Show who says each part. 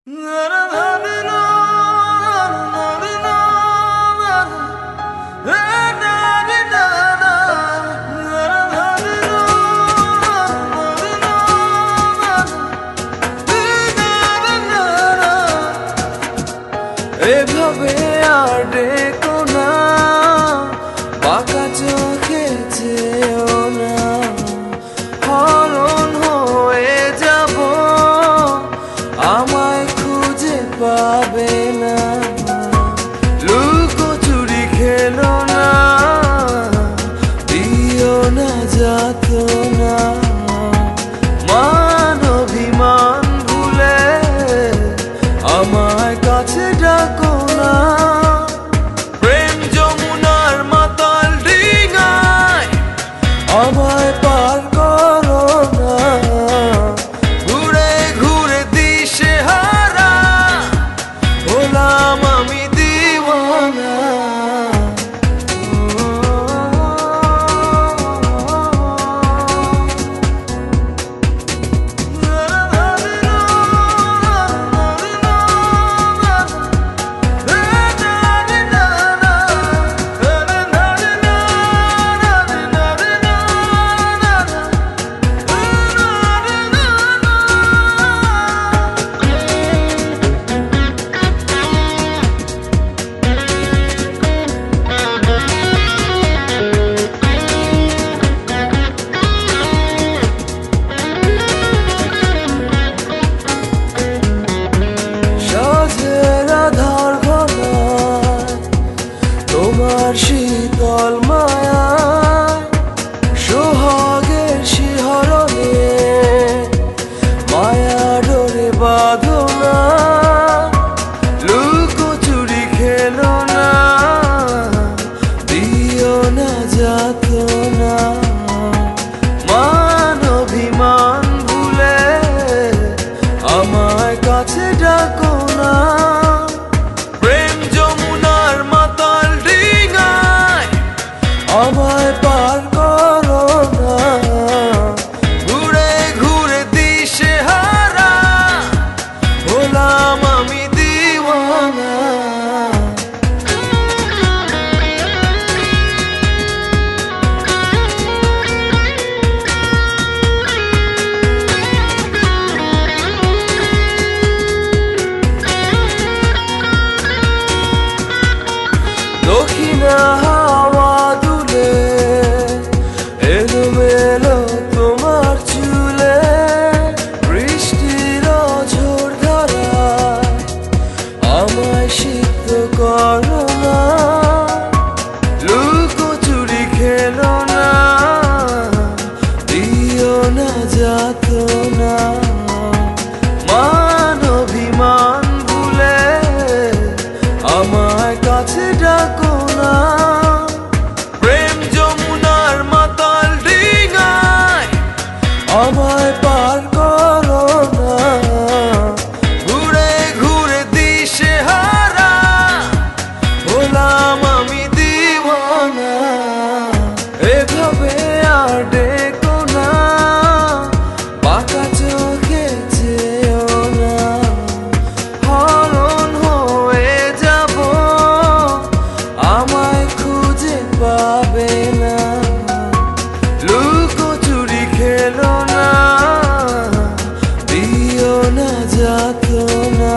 Speaker 1: এভাবে আর ডেকো না, বাঁকা চোখে চেয়েও না, হরণ হয়ে যাব, আমায় খুঁজে পাবে না। লুকোচুরি খেলো না, দিও না যাতনা, মান অভিমান ভুলে আমায় কাছে ডাকো না। প্রেম যমুনার মাতাল ডিঙায় আমায় পার করো না, ঘুরে ঘুরে দিশেহারা হলাম আমি দিওয়ানা। শীতল মায়ায় সোহাগের শিহরণে মায়া ডোরে বাঁধো না, লুকোচুরি খেলো না, দিও না যাতনা, মান অভিমান ভুলে আমায় কাছে ডাকো না। আমায় পার করো না, ঘুরে ঘুরে দিশেহারা হলাম আমি দিওয়ানা। দক্ষিণা হাওয়া এলোমেলো তোমার চুলে, বৃষ্টির ঝড় ধারায় আমায় সিদ্ধ করো না, লুকোচুরি খেলো না, দিও না যাতনা, মান অভিমান ভুলে আমায় কাছে ডাকো না। আমায় পার করো না, ঘুরে ঘুরে দিশেহারা হলাম আমি দিওয়ানা। এভাবে আর ডেকো না, বাঁকা চোখে চেয়েও না, হরণ হয়ে যাব, আমায় খুঁজে পাবে না। লুকোচুরি খেলো না, দিও না যাতনা।